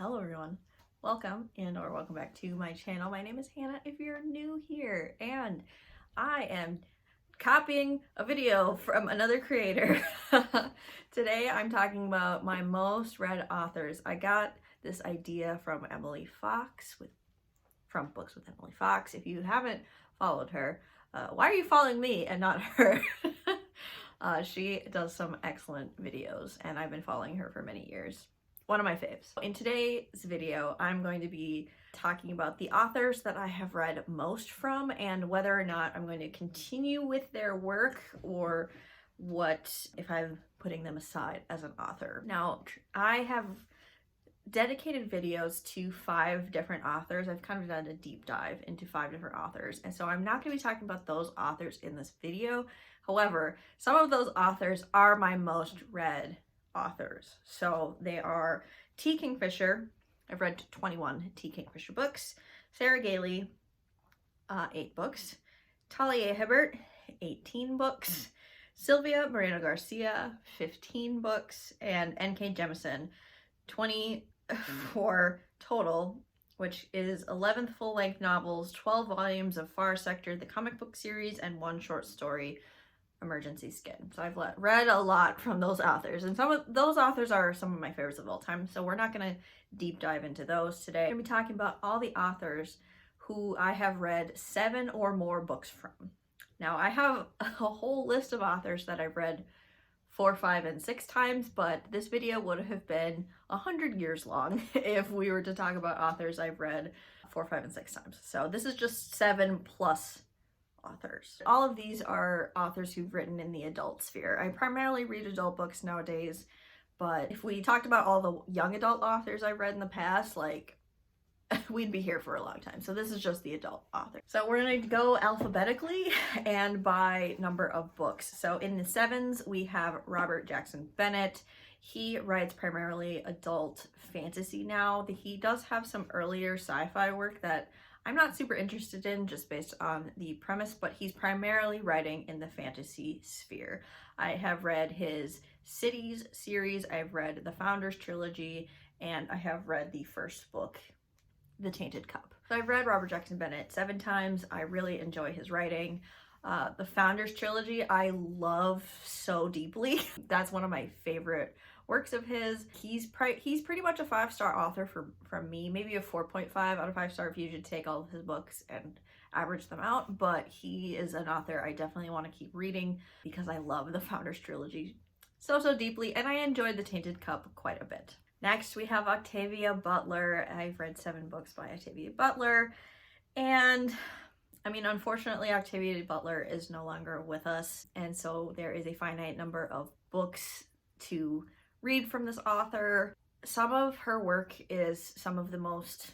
Hello everyone, welcome or welcome back to my channel. My name is Hannah if you're new here, and I am copying a video from another creator. Today I'm talking about my most read authors. I got this idea from Emily Fox from Books with Emily Fox. If you haven't followed her, why are you following me and not her? She does some excellent videos and I've been following her for many years. One of my faves. In today's video, I'm going to be talking about the authors that I have read most from and whether or not I'm going to continue with their work or what if I'm putting them aside as an author. Now, I have dedicated videos to 5 different authors. I've kind of done a deep dive into 5 different authors, and so I'm not going to be talking about those authors in this video. However, some of those authors are my most read authors. So they are T. Kingfisher. I've read 21 T. Kingfisher books. Sarah Gailey, 8 books. Talia Hibbert, 18 books. Sylvia Moreno Garcia, 15 books. And N.K. Jemisin, 24 total, which is 11 full-length novels, 12 volumes of Far Sector, the comic book series, and 1 short story, Emergency Skin. So I've read a lot from those authors, and some of those authors are some of my favorites of all time, so we're not going to deep dive into those today. I'm going to be talking about all the authors who I have read 7 or more books from. Now, I have a whole list of authors that I've read 4, 5, and 6 times, but this video would have been 100 years long if we were to talk about authors I've read 4, 5, and 6 times. So this is just 7 plus authors. All of these are authors who've written in the adult sphere. I primarily read adult books nowadays, but if we talked about all the young adult authors I've read in the past, like, we'd be here for a long time. So this is just the adult author. So we're going to go alphabetically and by number of books. So in the 7s, we have Robert Jackson Bennett. He writes primarily adult fantasy now. He does have some earlier sci-fi work that I'm not super interested in just based on the premise, but he's primarily writing in the fantasy sphere. I have read his Cities series, I've read the Founders trilogy, and I have read the first book, The Tainted Cup. So I've read Robert Jackson Bennett 7 times. I really enjoy his writing. The Founders trilogy I love so deeply. That's one of my favorite works of his. He's pretty much a 5-star author from me, maybe a 4.5 out of 5-star if you should take all of his books and average them out, but he is an author I definitely want to keep reading because I love the Founders trilogy so deeply, and I enjoyed The Tainted Cup quite a bit. Next, we have Octavia Butler. I've read 7 books by Octavia Butler, and I mean, unfortunately, Octavia Butler is no longer with us, and so there is a finite number of books to read from this author. Some of her work is some of the most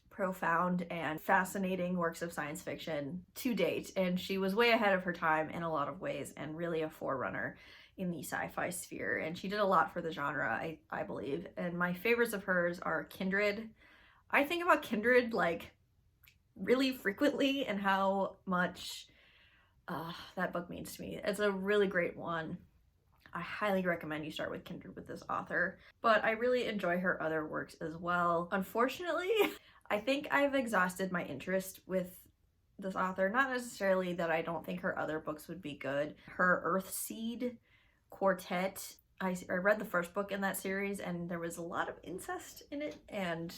profound and fascinating works of science fiction to date, and she was way ahead of her time in a lot of ways and really a forerunner in the sci-fi sphere, and she did a lot for the genre, I believe. And my favorites of hers are Kindred. I think about Kindred like really frequently and how much that book means to me. It's a really great one. I highly recommend you start with Kindred with this author, but I really enjoy her other works as well. Unfortunately, I think I've exhausted my interest with this author. Not necessarily that I don't think her other books would be good. Her Earthseed Quartet, I read the first book in that series and there was a lot of incest in it, and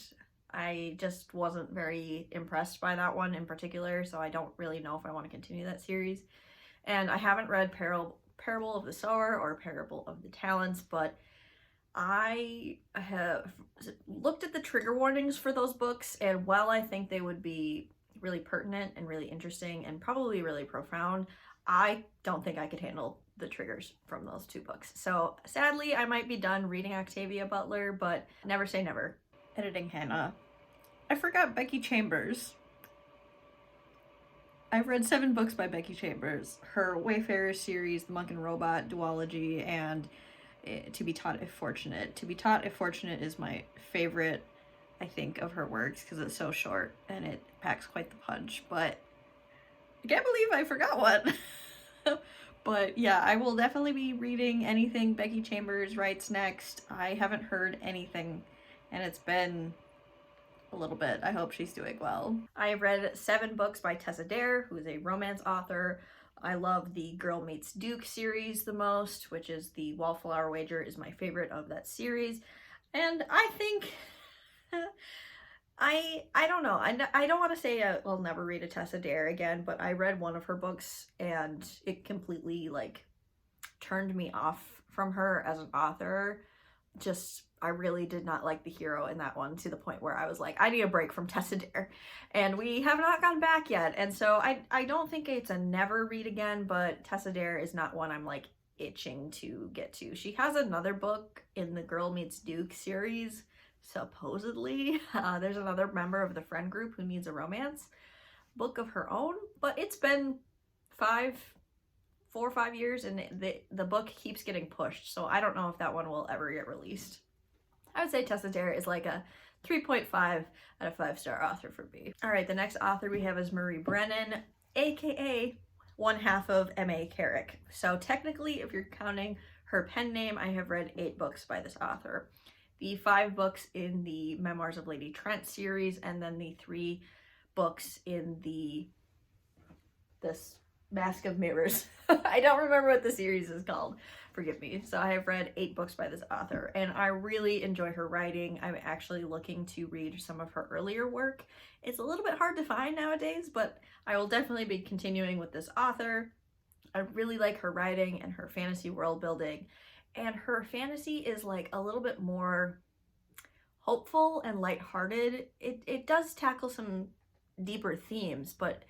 I just wasn't very impressed by that one in particular, so I don't really know if I want to continue that series. And I haven't read Parable of the Sower or Parable of the Talents, but I have looked at the trigger warnings for those books, and while I think they would be really pertinent and really interesting and probably really profound, I don't think I could handle the triggers from those 2 books. So sadly, I might be done reading Octavia Butler, but never say never. Editing Hannah. I forgot Becky Chambers. I've read 7 books by Becky Chambers. Her Wayfarer series, The Monk and Robot duology, and To Be Taught If Fortunate. To Be Taught If Fortunate is my favorite, I think, of her works because it's so short and it packs quite the punch, but I can't believe I forgot one. But yeah, I will definitely be reading anything Becky Chambers writes next. I haven't heard anything and it's been a little bit. I hope she's doing well. I read 7 books by Tessa Dare, who is a romance author. I love the Girl Meets Duke series the most, which is the Wallflower Wager is my favorite of that series. And I think, I don't know, I don't want to say I'll never read a Tessa Dare again, but I read one of her books and it completely like turned me off from her as an author. I really did not like the hero in that one, to the point where I was like, I need a break from Tessa Dare. And we have not gone back yet. And so I don't think it's a never read again, but Tessa Dare is not one I'm like itching to get to. She has another book in the Girl Meets Duke series, supposedly. There's another member of the friend group who needs a romance book of her own, but it's been 4 or 5 years and the book keeps getting pushed, so I don't know if that one will ever get released. I would say Tessa Dare is like a 3.5 out of 5-star author for me. All right, the next author we have is Marie Brennan, aka one half of M.A. Carrick. So technically, if you're counting her pen name, I have read 8 books by this author. The 5 books in the Memoirs of Lady Trent series, and then the 3 books in this Mask of Mirrors. I don't remember what the series is called. Forgive me. So I have read 8 books by this author, and I really enjoy her writing. I'm actually looking to read some of her earlier work. It's a little bit hard to find nowadays, but I will definitely be continuing with this author. I really like her writing and her fantasy world building, and her fantasy is like a little bit more hopeful and lighthearted. It does tackle some deeper themes, but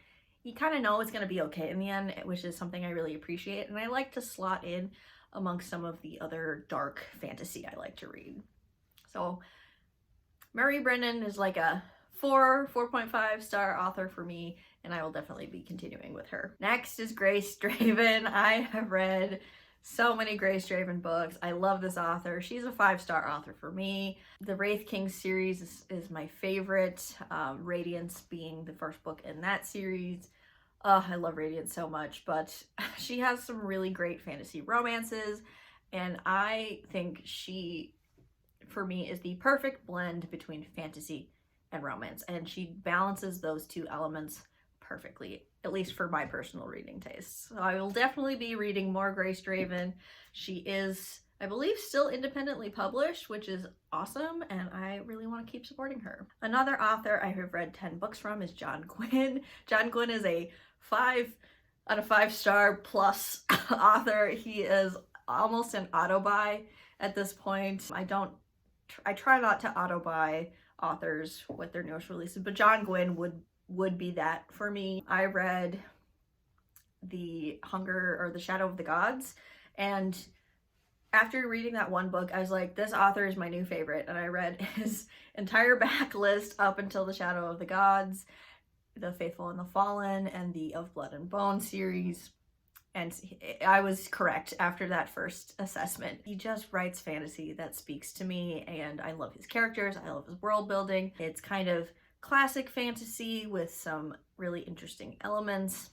you kind of know it's going to be okay in the end, which is something I really appreciate. And I like to slot in amongst some of the other dark fantasy I like to read. So Marie Brennan is like a 4.5 star author for me, and I will definitely be continuing with her. Next is Grace Draven. I have read so many Grace Draven books. I love this author. She's a 5-star author for me. The Wraith King series is my favorite, Radiance being the first book in that series. I love Radiance so much, but she has some really great fantasy romances, and I think she, for me, is the perfect blend between fantasy and romance, and she balances those 2 elements perfectly, at least for my personal reading tastes. So I will definitely be reading more Grace Draven. She is, I believe, still independently published, which is awesome, and I really want to keep supporting her. Another author I have read 10 books from is John Gwynne. John Gwynne is a 5 out of 5-star plus author. He is almost an auto-buy at this point. I try not to auto-buy authors with their newest releases, but John Gwynne would be that for me. I read The Shadow of the Gods, and after reading that one book, I was like, this author is my new favorite, and I read his entire backlist up until The Shadow of the Gods, The Faithful and the Fallen, and the Of Blood and Bone series. And I was correct after that first assessment. He just writes fantasy that speaks to me, and I love his characters. I love his world building. It's kind of classic fantasy with some really interesting elements,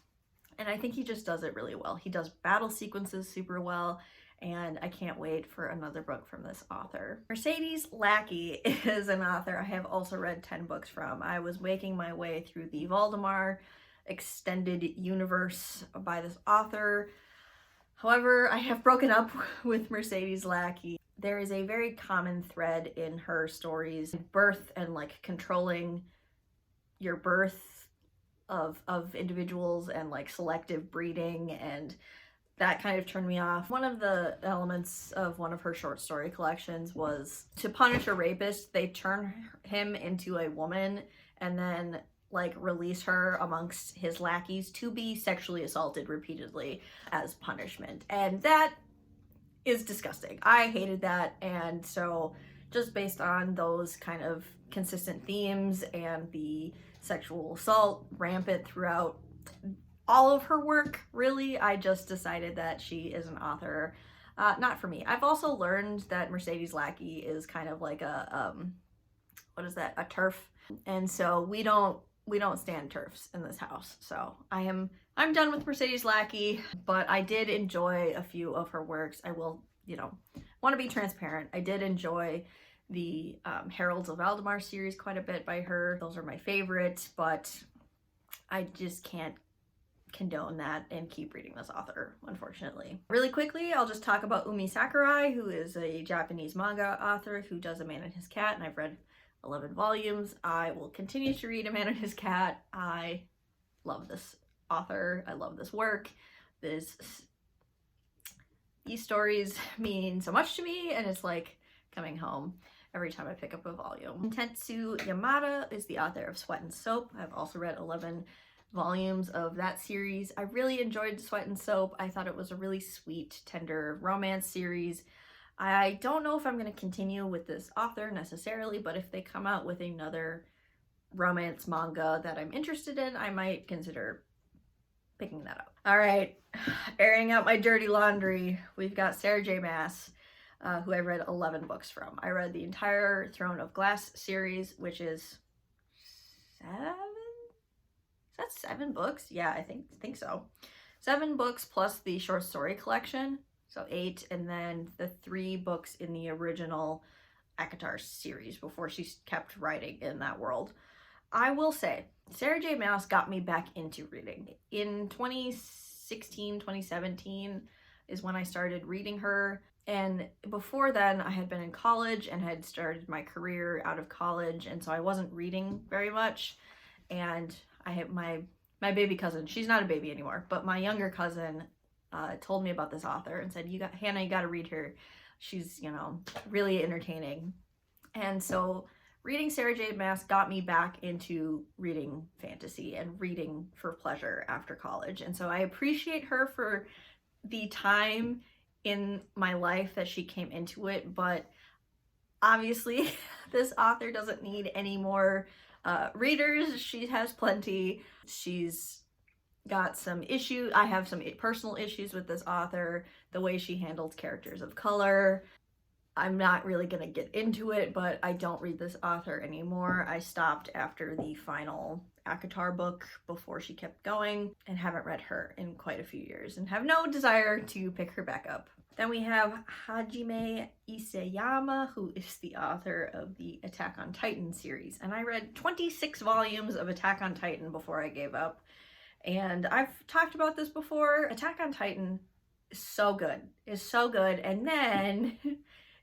and I think he just does it really well. He does battle sequences super well, and I can't wait for another book from this author. Mercedes Lackey is an author I have also read 10 books from. I was making my way through the Valdemar extended universe by this author. However, I have broken up with Mercedes Lackey. There is a very common thread in her stories, birth and like controlling your birth of individuals, and like selective breeding, and that kind of turned me off. One of the elements of one of her short story collections was to punish a rapist, they turn him into a woman and then like release her amongst his lackeys to be sexually assaulted repeatedly as punishment. And that is disgusting. I hated that. And so just based on those kind of consistent themes and the sexual assault rampant throughout all of her work, really, I just decided that she is an author not for me. I've also learned that Mercedes Lackey is kind of like a what is that, a turf, and so we don't stand turfs in this house. So I'm done with Mercedes Lackey, but I did enjoy a few of her works. I will, want to be transparent. I did enjoy the Heralds of Valdemar series quite a bit by her. Those are my favorites, but I just can't condone that and keep reading this author, unfortunately. Really quickly, I'll just talk about Umi Sakurai, who is a Japanese manga author who does A Man and His Cat, and I've read 11 volumes. I will continue to read A Man and His Cat. I love this author. I love this work. These stories mean so much to me, and it's like coming home every time I pick up a volume. Tetsu Yamada is the author of Sweat and Soap. I've also read 11 volumes of that series. I really enjoyed Sweat and Soap. I thought it was a really sweet, tender romance series. I don't know if I'm going to continue with this author necessarily, but if they come out with another romance manga that I'm interested in, I might consider picking that up. All right, airing out my dirty laundry. We've got Sarah J. Maas, who I read 11 books from. I read the entire Throne of Glass series, which is 7 books? Yeah, I think so. 7 books plus the short story collection, so 8, and then the 3 books in the original ACOTAR series before she kept writing in that world. I will say, Sarah J. Maas got me back into reading. In 2016, 2017 is when I started reading her, and before then I had been in college and had started my career out of college, and so I wasn't reading very much. And I have my baby cousin, she's not a baby anymore, but my younger cousin told me about this author and said, Hannah, you gotta read her. She's, you know, really entertaining. And so reading Sarah J. Maas got me back into reading fantasy and reading for pleasure after college. And so I appreciate her for the time in my life that she came into it, but obviously this author doesn't need any more readers. She has plenty. She's got some issues. I have some personal issues with this author, the way she handles characters of color. I'm not really gonna get into it, but I don't read this author anymore. I stopped after the final ACOTAR book before she kept going, and haven't read her in quite a few years and have no desire to pick her back up. Then we have Hajime Isayama, who is the author of the Attack on Titan series. And I read 26 volumes of Attack on Titan before I gave up. And I've talked about this before. Attack on Titan is so good. It's so good. And then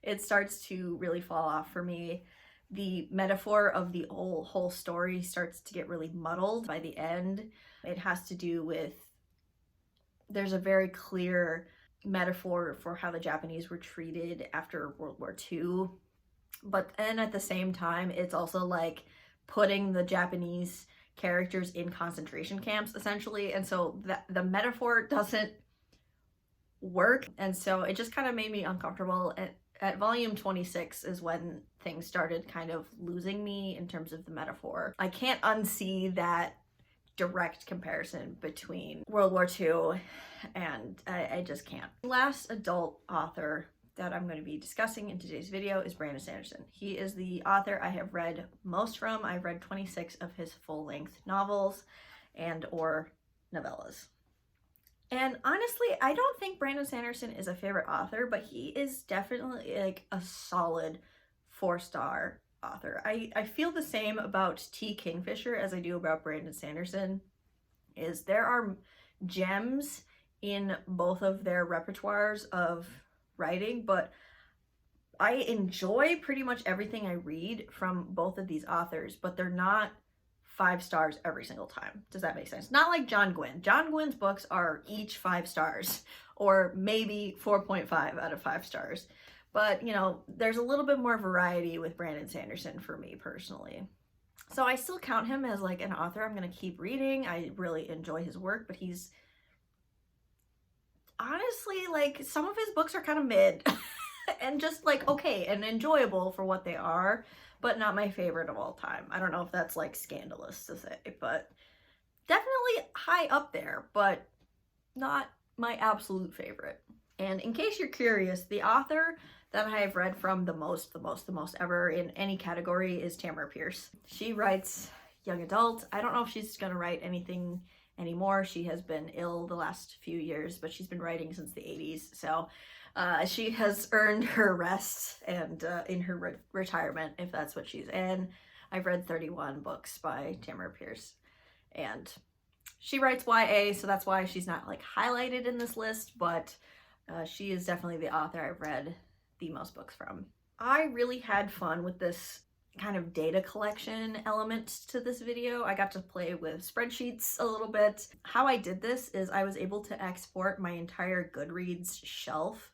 it starts to really fall off for me. The metaphor of the whole story starts to get really muddled by the end. It has to do with, there's a very clear metaphor for how the Japanese were treated after World War II, but then at the same time it's also like putting the Japanese characters in concentration camps essentially, and so the metaphor doesn't work, and so it just kind of made me uncomfortable. At volume 26 is when things started kind of losing me in terms of the metaphor. I can't unsee that direct comparison between World War II, and I just can't. Last adult author that I'm going to be discussing in today's video is Brandon Sanderson. He is the author I have read most from. I've read 26 of his full-length novels and or novellas. And honestly, I don't think Brandon Sanderson is a favorite author, but he is definitely like a solid 4-star author. I feel the same about T. Kingfisher as I do about Brandon Sanderson. Is there are gems in both of their repertoires of writing, but I enjoy pretty much everything I read from both of these authors, but they're not 5 stars every single time. Does that make sense? Not like John Gwynne. John Gwynne's books are each 5 stars, or maybe 4.5 out of 5 stars. But, you know, there's a little bit more variety with Brandon Sanderson for me personally. So I still count him as like an author I'm going to keep reading. I really enjoy his work, but he's honestly like, some of his books are kind of mid and just like okay and enjoyable for what they are, but not my favorite of all time. I don't know if that's like scandalous to say, but definitely high up there, but not my absolute favorite. And in case you're curious, the author that I have read from the most ever in any category is Tamara Pierce. She writes young adult. I don't know if she's gonna write anything anymore. She has been ill the last few years, but she's been writing since the 80s. So She has earned her rest and in her retirement, if that's what she's in. I've read 31 books by Tamara Pierce, and she writes YA, so that's why she's not like highlighted in this list, but she is definitely the author I've read the most books from. I really had fun with this kind of data collection element to this video. I got to play with spreadsheets a little bit. How I did this is I was able to export my entire Goodreads shelf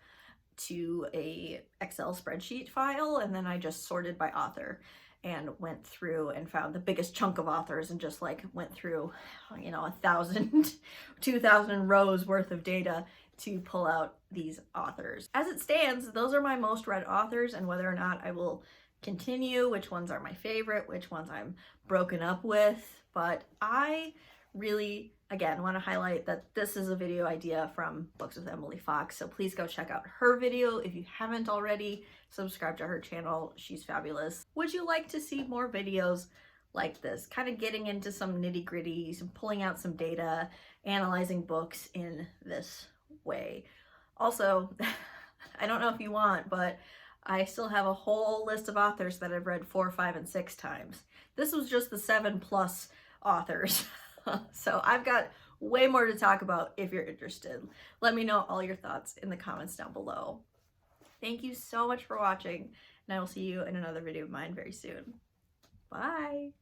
to a Excel spreadsheet file, and then I just sorted by author and went through and found the biggest chunk of authors and just like went through, you know, 1,000, 2,000 rows worth of data to pull out these authors. As it stands, those are my most read authors, and whether or not I will continue, which ones are my favorite, which ones I'm broken up with, but I really, again, want to highlight that this is a video idea from Books with Emily Fox, so please go check out her video if you haven't already. Subscribe to her channel, she's fabulous. Would you like to see more videos like this, kind of getting into some nitty-gritty, some pulling out some data, analyzing books in this way? Also, I don't know if you want, but I still have a whole list of authors that I've read 4, 5, and 6 times. This was just the 7+ authors. So I've got way more to talk about if you're interested. Let me know all your thoughts in the comments down below. Thank you so much for watching, and I will see you in another video of mine very soon. Bye!